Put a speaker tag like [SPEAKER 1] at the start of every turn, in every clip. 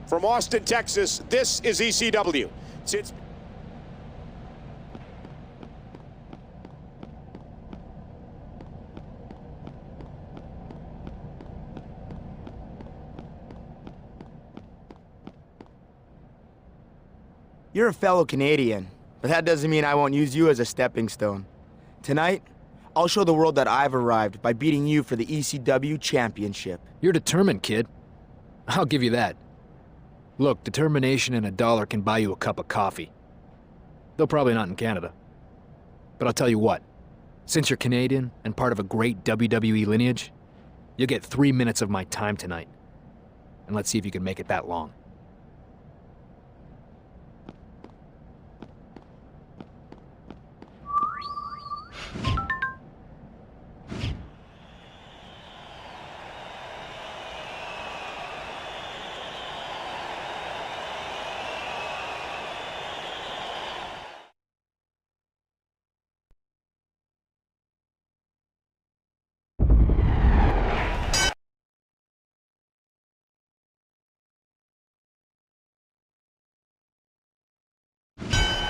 [SPEAKER 1] From Austin, Texas, this is ECW. Since
[SPEAKER 2] You're a fellow Canadian, but that doesn't mean I won't use you as a stepping stone. Tonight, I'll show the world that I've arrived by beating you for the ECW Championship.
[SPEAKER 3] You're determined, kid. I'll give you that. Look, determination and $1 can buy you a cup of coffee. Though probably not in Canada. But I'll tell you what, since you're Canadian and part of a great WWE lineage, you'll get 3 minutes of my time tonight. And let's see if you can make it that long.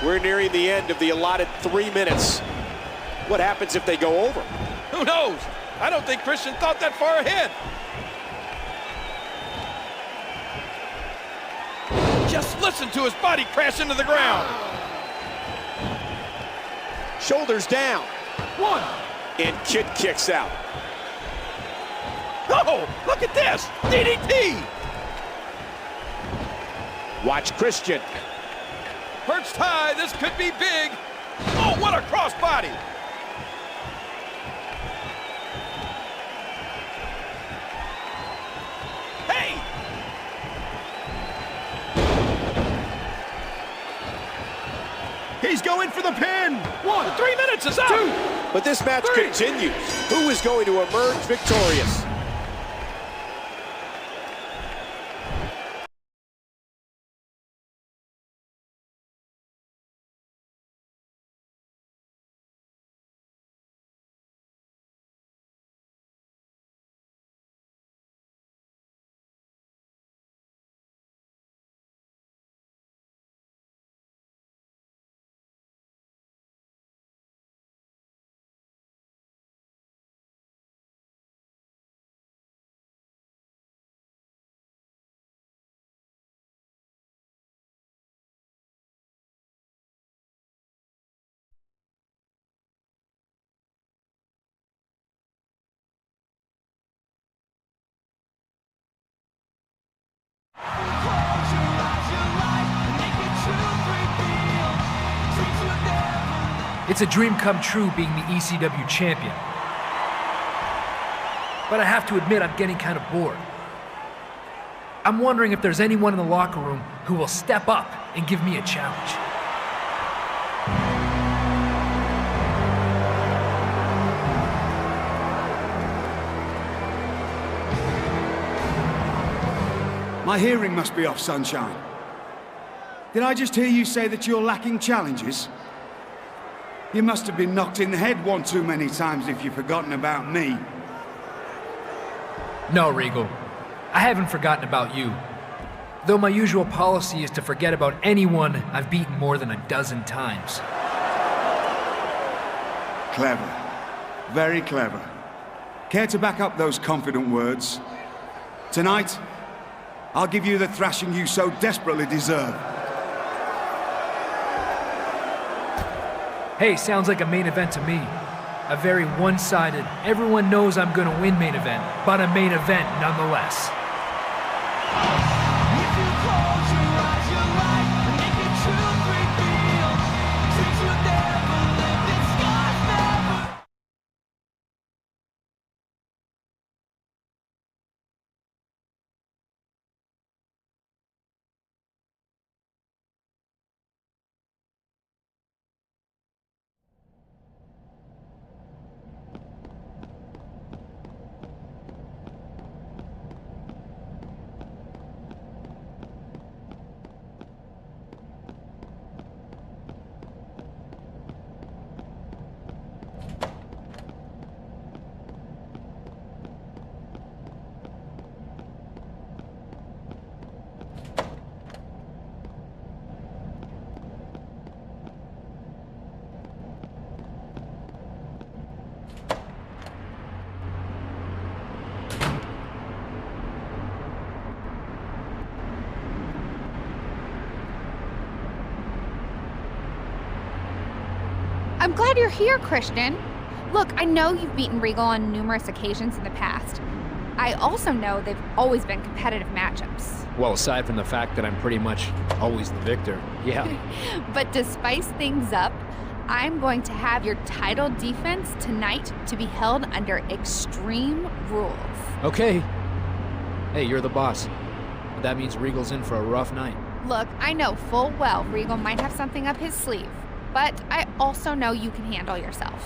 [SPEAKER 1] we're nearing the end of the allotted 3 minutes. What happens if they go over?
[SPEAKER 4] Who knows? I don't think Christian thought that far ahead. Just listen to his body crash into the ground.
[SPEAKER 1] Shoulders down.
[SPEAKER 4] One.
[SPEAKER 1] And Kid kicks out.
[SPEAKER 4] Oh, look at this. DDT.
[SPEAKER 1] Watch Christian.
[SPEAKER 4] Perched high, this could be big. Oh, what a crossbody. Hey!
[SPEAKER 5] He's going for the pin!
[SPEAKER 4] 1, 3 minutes is up! 2.
[SPEAKER 1] But this match
[SPEAKER 4] Three.
[SPEAKER 1] continues. Who is going to emerge victorious?
[SPEAKER 6] It's a dream come true being the ECW champion. But I have to admit I'm getting kind of bored. I'm wondering if there's anyone in the locker room who will step up and give me a challenge.
[SPEAKER 5] My hearing must be off, Sunshine. Did I just hear you say that you're lacking challenges? You must have been knocked in the head one too many times if you've forgotten about me.
[SPEAKER 6] No, Regal. I haven't forgotten about you. Though my usual policy is to forget about anyone I've beaten more than a dozen times.
[SPEAKER 5] Clever. Very clever. Care to back up those confident words? Tonight, I'll give you the thrashing you so desperately deserve.
[SPEAKER 6] Hey, sounds like a main event to me. A very one-sided, everyone knows I'm gonna win main event, but a main event nonetheless.
[SPEAKER 7] I'm glad you're here, Christian. Look, I know you've beaten Regal on numerous occasions in the past. I also know they've always been competitive matchups.
[SPEAKER 3] Well, aside from the fact that I'm pretty much always the victor, yeah.
[SPEAKER 7] But to spice things up, I'm going to have your title defense tonight to be held under extreme rules.
[SPEAKER 3] Okay. Hey, you're the boss. But that means Regal's in for a rough night.
[SPEAKER 7] Look, I know full well Regal might have something up his sleeve, but I also know you can handle yourself.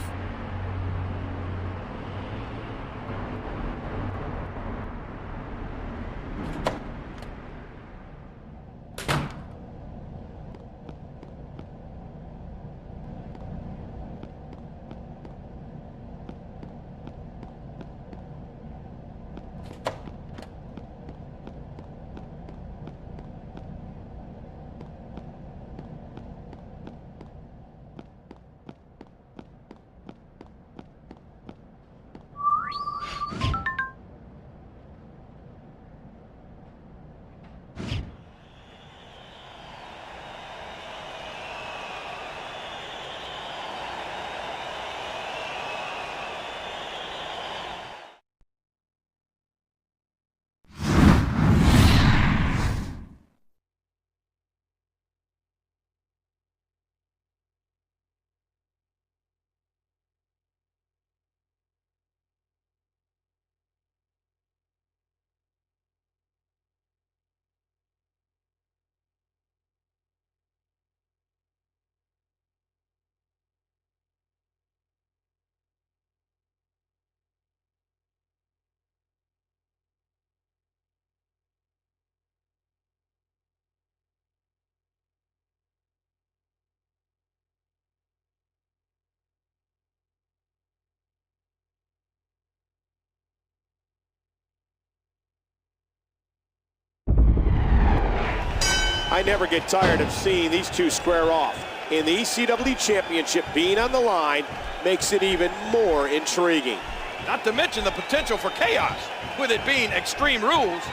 [SPEAKER 1] I never get tired of seeing these two square off. And the ECW Championship being on the line makes it even more intriguing.
[SPEAKER 4] Not to mention the potential for chaos, with it being Extreme Rules.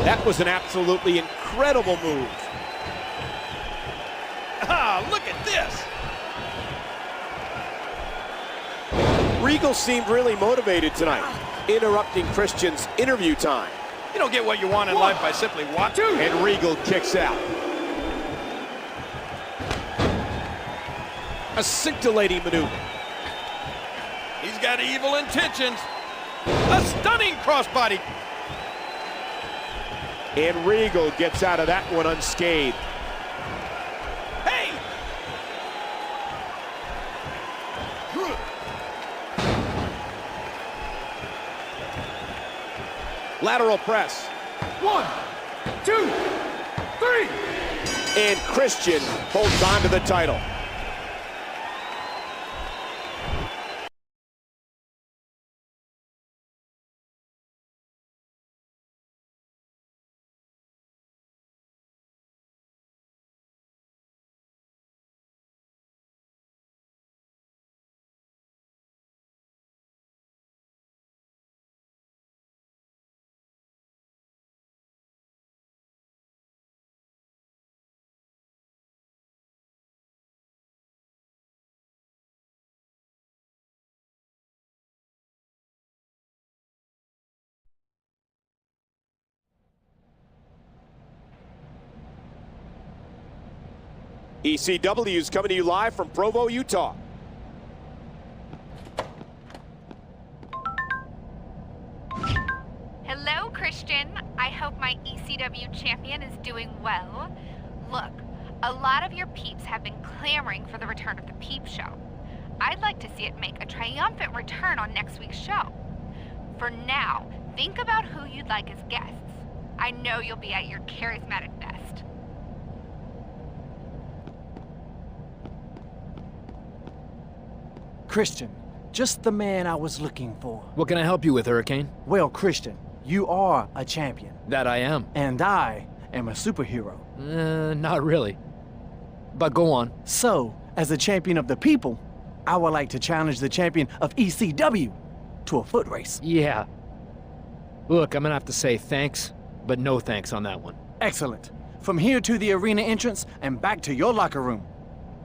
[SPEAKER 1] That was an absolutely incredible move.
[SPEAKER 4] Ah, look at this.
[SPEAKER 1] Regal seemed really motivated tonight, interrupting Christian's interview time.
[SPEAKER 4] You don't get what you want in life by simply watching.
[SPEAKER 1] And Regal kicks out. A scintillating maneuver.
[SPEAKER 4] He's got evil intentions. A stunning crossbody.
[SPEAKER 1] And Regal gets out of that one unscathed.
[SPEAKER 4] Hey!
[SPEAKER 1] Lateral press.
[SPEAKER 5] 1, 2, 3.
[SPEAKER 1] And Christian holds on to the title. ECW is coming to you live from Provo, Utah.
[SPEAKER 7] Hello, Christian. I hope my ECW champion is doing well. Look, a lot of your peeps have been clamoring for the return of the Peep Show. I'd like to see it make a triumphant return on next week's show. For now, think about who you'd like as guests. I know you'll be at your charismatic best.
[SPEAKER 8] Christian, just the man I was looking for.
[SPEAKER 3] What can I help you with, Hurricane?
[SPEAKER 8] Well, Christian, you are a champion.
[SPEAKER 3] That I am.
[SPEAKER 8] And I am a superhero.
[SPEAKER 3] Not really. But go on.
[SPEAKER 8] So, as a champion of the people, I would like to challenge the champion of ECW to a foot race.
[SPEAKER 3] Yeah. Look, I'm gonna have to say thanks, but no thanks on that one.
[SPEAKER 8] Excellent. From here to the arena entrance and back to your locker room.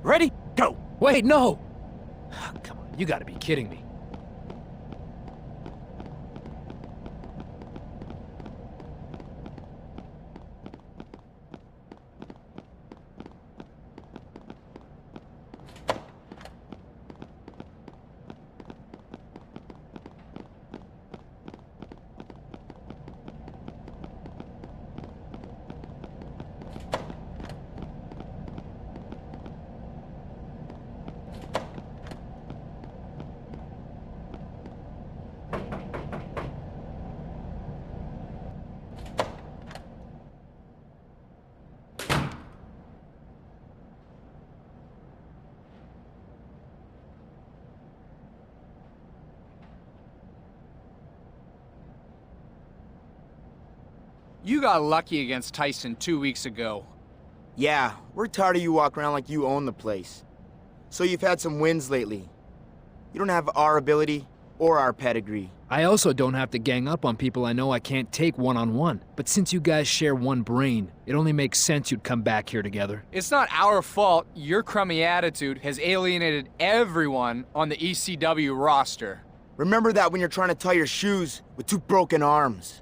[SPEAKER 8] Ready? Go!
[SPEAKER 3] Wait, no! Come on, you gotta be kidding me.
[SPEAKER 9] You got lucky against Tyson 2 weeks ago.
[SPEAKER 2] Yeah, we're tired of you walking around like you own the place. So you've had some wins lately. You don't have our ability or our pedigree.
[SPEAKER 3] I also don't have to gang up on people I know I can't take one-on-one. But since you guys share one brain, it only makes sense you'd come back here together.
[SPEAKER 9] It's not our fault your crummy attitude has alienated everyone on the ECW roster.
[SPEAKER 2] Remember that when you're trying to tie your shoes with two broken arms.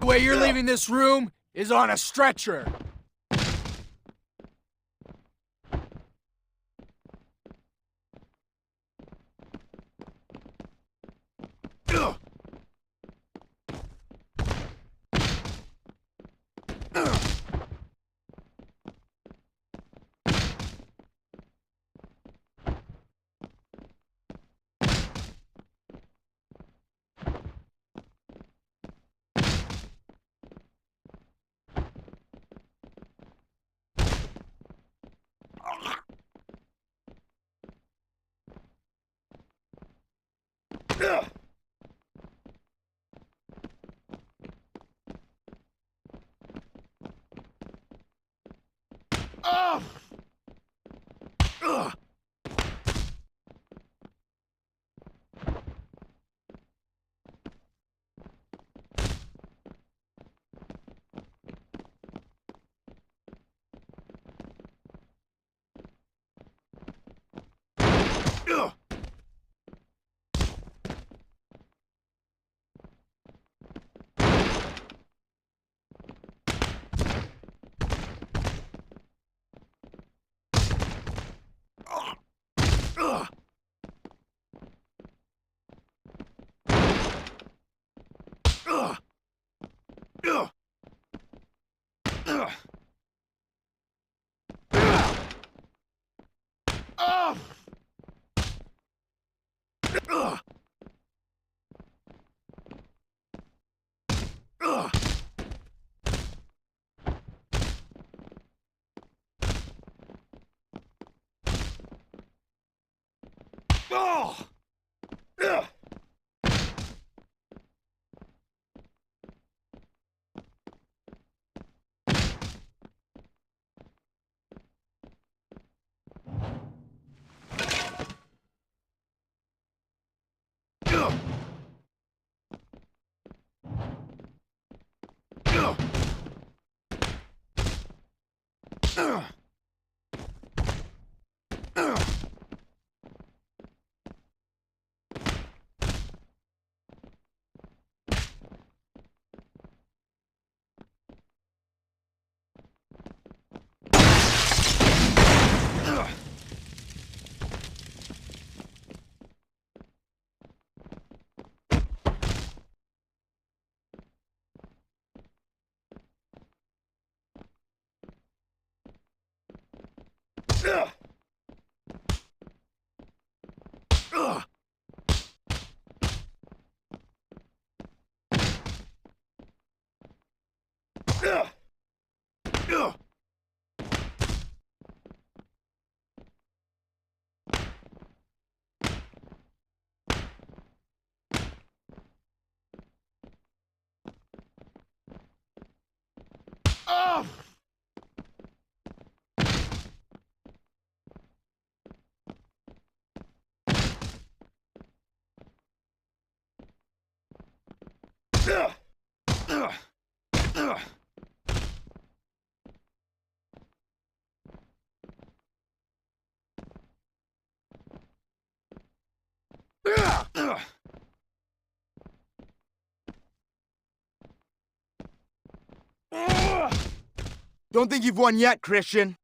[SPEAKER 9] The way you're leaving this room is on a stretcher.
[SPEAKER 2] Don't think you've won yet, Christian.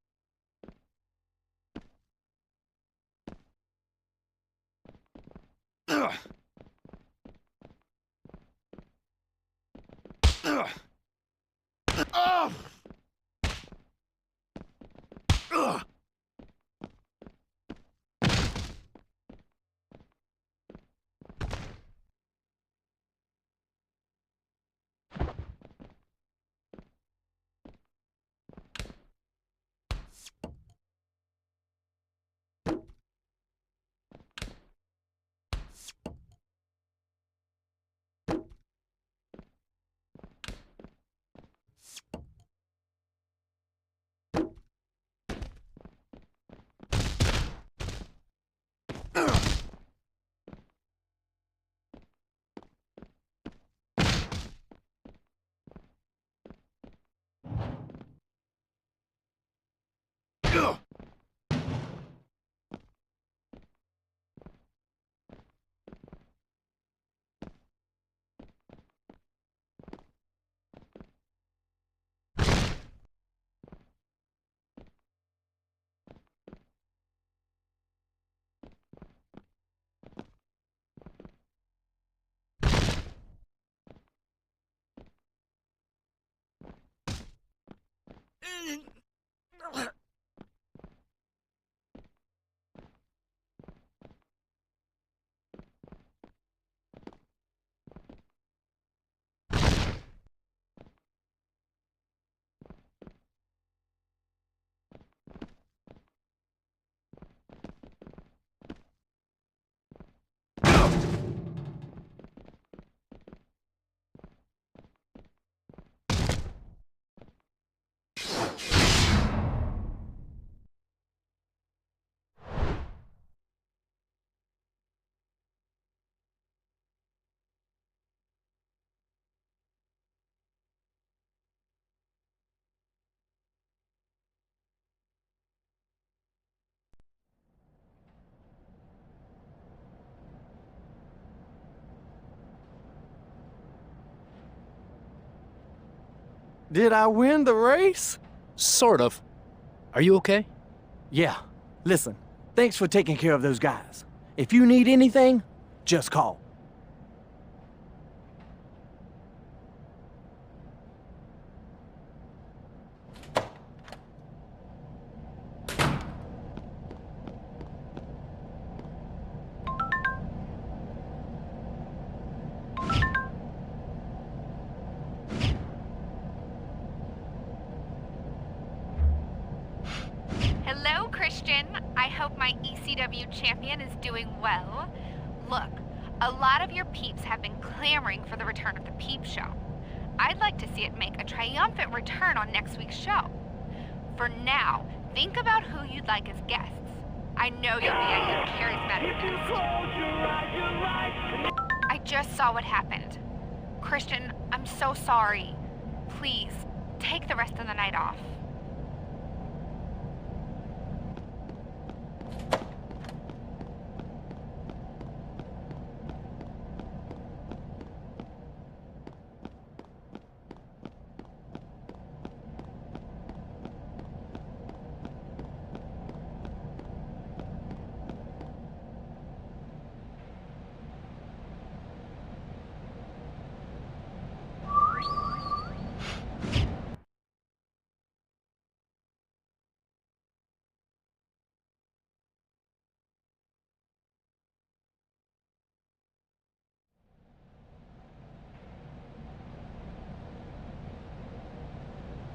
[SPEAKER 8] Did I win the race?
[SPEAKER 3] Sort of. Are you okay?
[SPEAKER 8] Yeah. Listen, thanks for taking care of those guys. If you need anything, just call.
[SPEAKER 7] Hello, Christian. I hope my ECW champion is doing well. Look, a lot of your peeps have been clamoring for the return of the Peep Show. I'd like to see it make a triumphant return on next week's show. For now, think about who you'd like as guests. I know you'll be a good charismatic guest. I just saw what happened. Christian, I'm so sorry. Please, take the rest of the night off.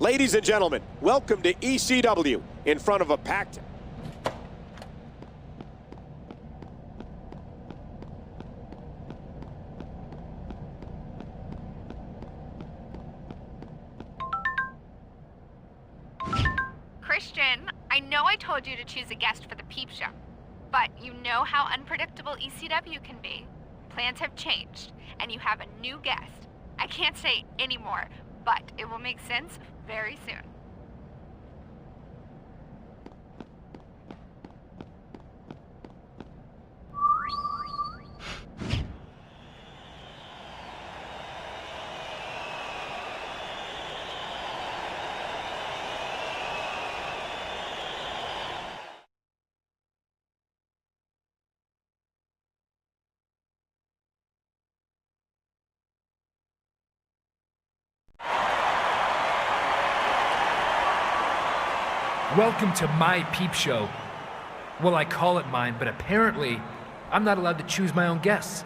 [SPEAKER 1] Ladies and gentlemen, welcome to ECW in front of a packed...
[SPEAKER 7] Christian, I know I told you to choose a guest for the Peep Show, but you know how unpredictable ECW can be. Plans have changed, and you have a new guest. I can't say any more, but it will make sense very soon.
[SPEAKER 6] Welcome to my peep show. Well, I call it mine, but apparently, I'm not allowed to choose my own guests.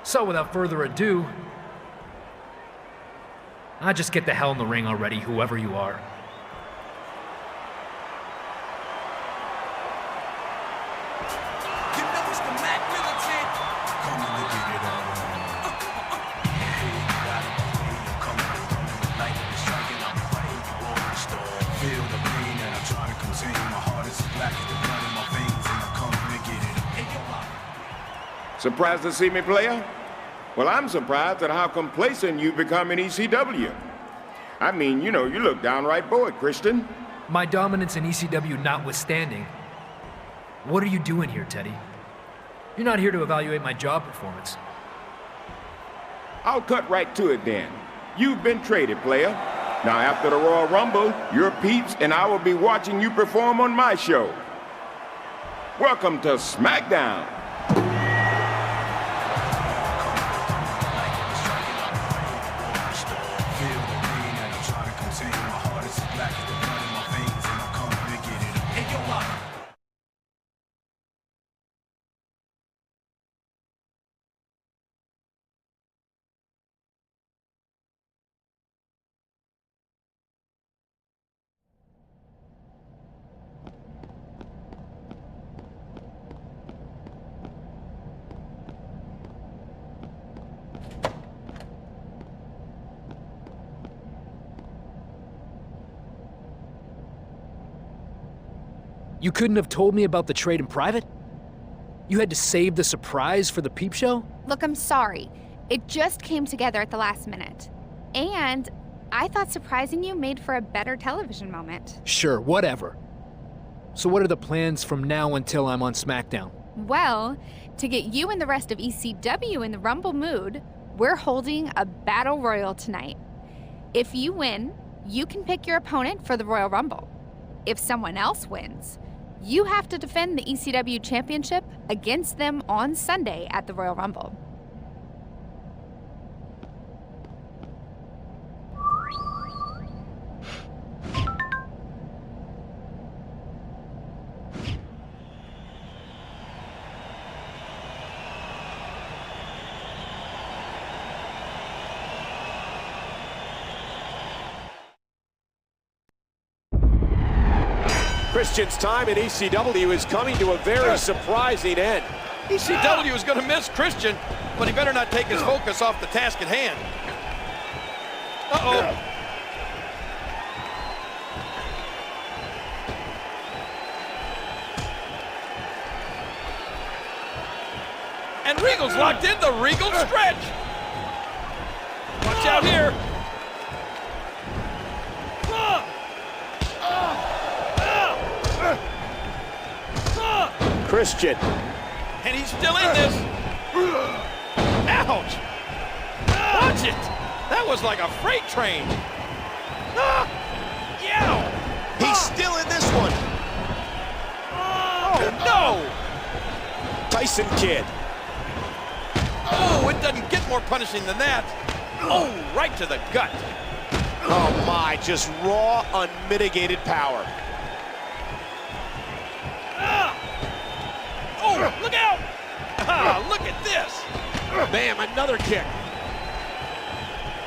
[SPEAKER 6] So without further ado, just get the hell in the ring already, whoever you are.
[SPEAKER 10] Surprised to see me, player? Well, I'm surprised at how complacent you've become in ECW. I mean, you know, you look downright bored, Christian.
[SPEAKER 6] My dominance in ECW notwithstanding, what are you doing here, Teddy? You're not here to evaluate my job performance.
[SPEAKER 10] I'll cut right to it then. You've been traded, player. Now, after the Royal Rumble, your peeps and I will be watching you perform on my show. Welcome to SmackDown.
[SPEAKER 3] You couldn't have told me about the trade in private? You had to save the surprise for the peep show?
[SPEAKER 7] Look, I'm sorry. It just came together at the last minute. And I thought surprising you made for a better television moment.
[SPEAKER 3] Sure, whatever. So what are the plans from now until I'm on SmackDown?
[SPEAKER 7] Well, to get you and the rest of ECW in the Rumble mood, we're holding a Battle Royal tonight. If you win, you can pick your opponent for the Royal Rumble. If someone else wins, you have to defend the ECW Championship against them on Sunday at the Royal Rumble.
[SPEAKER 1] Christian's time in ECW is coming to a very surprising end.
[SPEAKER 4] ECW is going to miss Christian, but he better not take his focus off the task at hand. Uh-oh. And Regal's locked in the Regal stretch. Watch out here.
[SPEAKER 1] Christian.
[SPEAKER 4] And he's still in this. Ouch. Watch it. That was like a freight train. Yow.
[SPEAKER 1] He's still in this one.
[SPEAKER 4] Oh, no.
[SPEAKER 1] Tyson Kidd.
[SPEAKER 4] Oh, it doesn't get more punishing than that. Oh, right to the gut.
[SPEAKER 1] Oh my, just raw, unmitigated power.
[SPEAKER 4] Oh, look out! Ah, look at this!
[SPEAKER 1] Bam, another kick.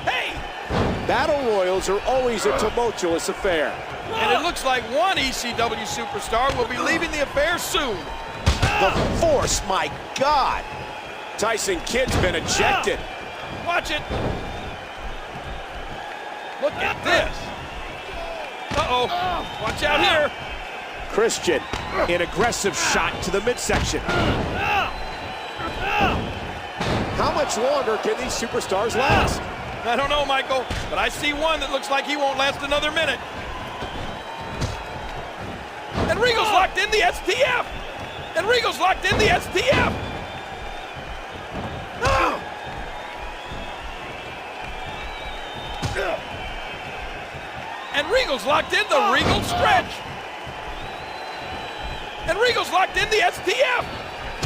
[SPEAKER 4] Hey!
[SPEAKER 1] Battle Royals are always a tumultuous affair.
[SPEAKER 4] And it looks like one ECW superstar will be leaving the affair soon.
[SPEAKER 1] The force, my God! Tyson Kidd's been ejected.
[SPEAKER 4] Watch it! Look at this! Uh-oh, watch out here!
[SPEAKER 1] Christian, an aggressive shot to the midsection. How much longer can these superstars last?
[SPEAKER 4] I don't know, Michael, but I see one that looks like he won't last another minute. And Regal's locked in the STF! And Regal's locked in the STF! And Regal's locked in the Regal stretch! And Regal's locked in the STF!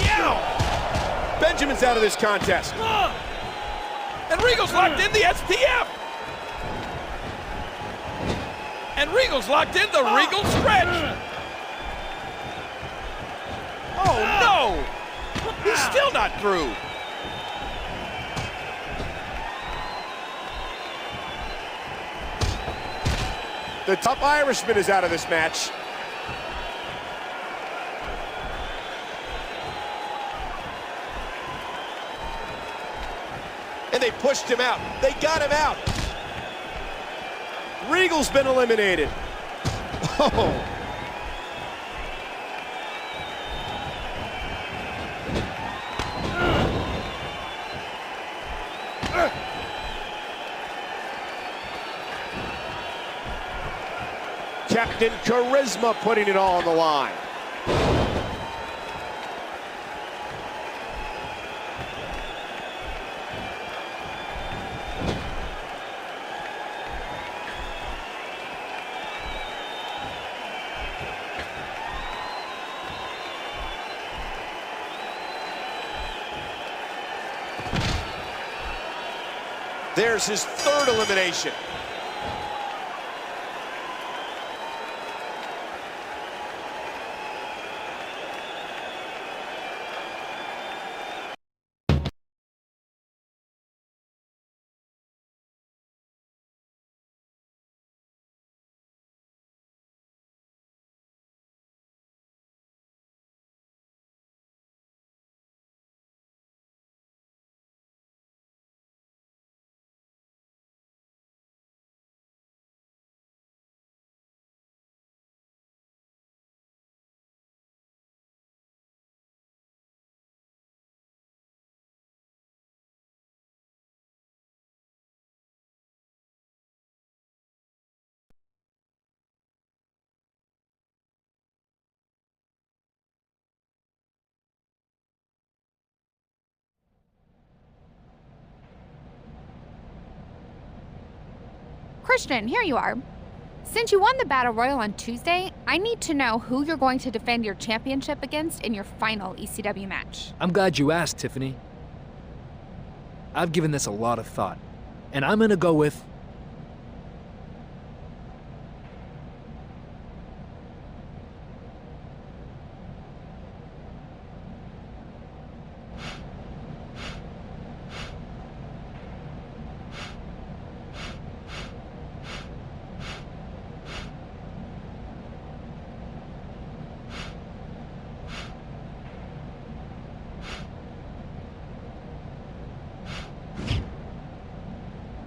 [SPEAKER 4] Yow!
[SPEAKER 1] Benjamin's out of this contest.
[SPEAKER 4] And Regal's locked in the STF! And Regal's locked in the Regal stretch. Oh, no! He's still not through.
[SPEAKER 1] The tough Irishman is out of this match. And they pushed him out. They got him out. Regal's been eliminated. Oh. Captain Charisma putting it all on the line. There's his third elimination.
[SPEAKER 7] Christian, here you are. Since you won the Battle Royal on Tuesday, I need to know who you're going to defend your championship against in your final ECW match.
[SPEAKER 3] I'm glad you asked, Tiffany. I've given this a lot of thought, and I'm gonna go with...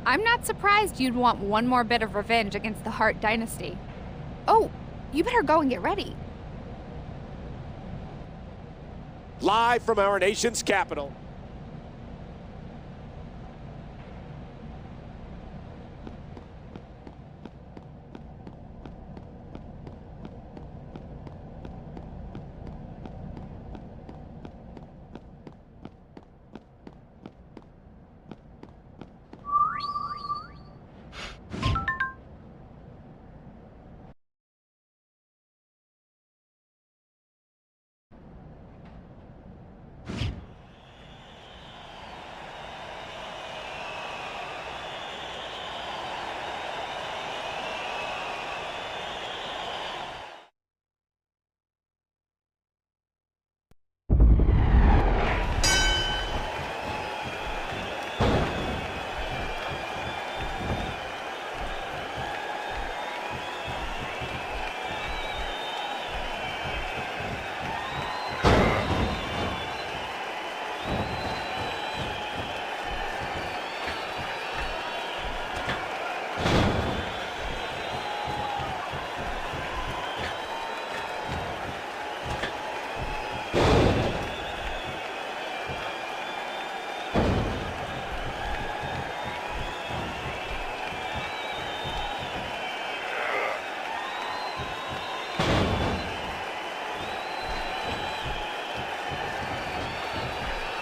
[SPEAKER 7] I'm not surprised you'd want one more bit of revenge against the Hart Dynasty. Oh, you better go and get ready.
[SPEAKER 1] Live from our nation's capital.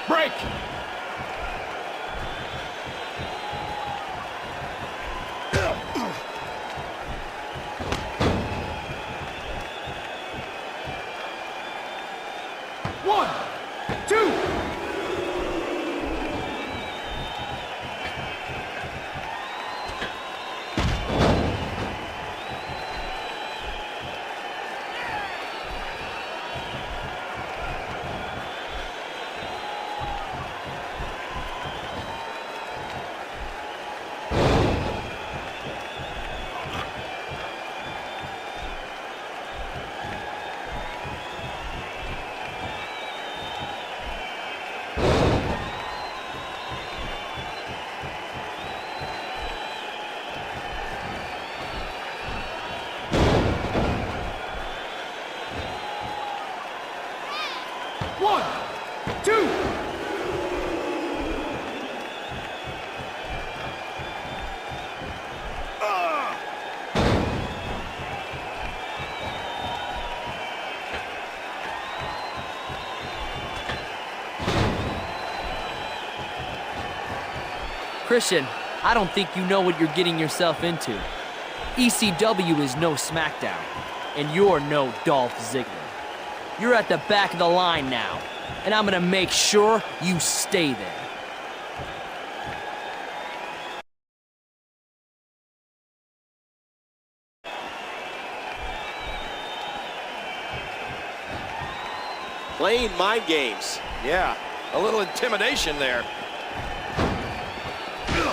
[SPEAKER 4] Break!
[SPEAKER 5] One, two. 1, 2.
[SPEAKER 11] Christian, I don't think you know what you're getting yourself into. ECW is no SmackDown, and you're no Dolph Ziggler. You're at the back of the line now, and I'm gonna make sure you stay there.
[SPEAKER 1] Playing mind games.
[SPEAKER 4] Yeah, a little intimidation there.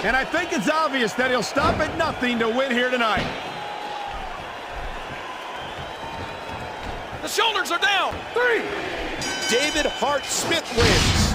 [SPEAKER 12] And I think it's obvious that he'll stop at nothing to win here tonight.
[SPEAKER 4] The shoulders are down.
[SPEAKER 1] 3. David Hart Smith wins.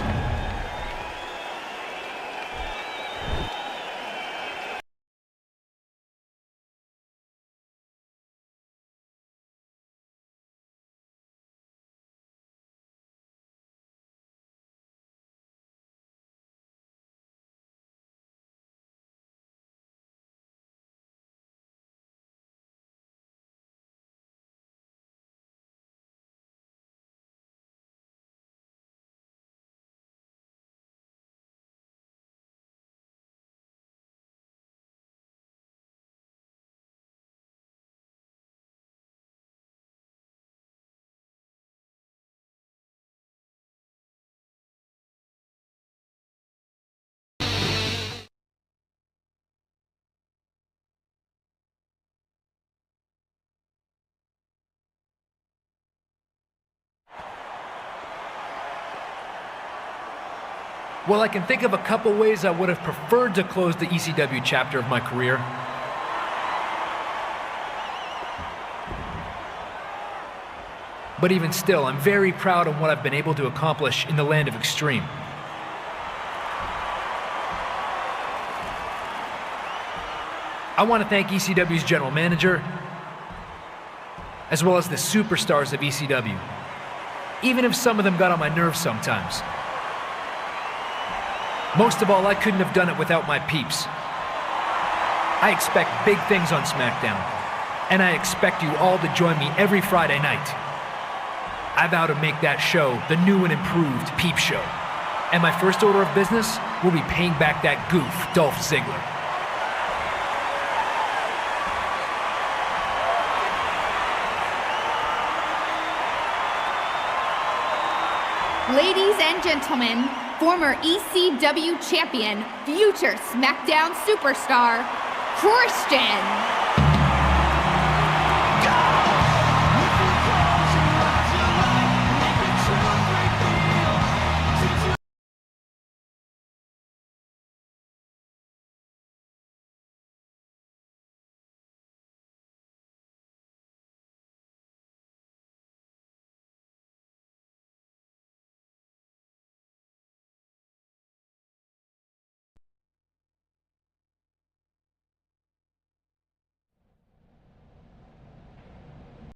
[SPEAKER 6] Well, I can think of a couple ways I would have preferred to close the ECW chapter of my career. But even still, I'm very proud of what I've been able to accomplish in the land of extreme. I want to thank ECW's general manager, as well as the superstars of ECW, even if some of them got on my nerves sometimes. Most of all, I couldn't have done it without my peeps. I expect big things on SmackDown, and I expect you all to join me every Friday night. I vow to make that show the new and improved Peep Show. And my first order of business will be paying back that goof, Dolph Ziggler.
[SPEAKER 7] Ladies and gentlemen, former ECW champion, future SmackDown superstar, Christian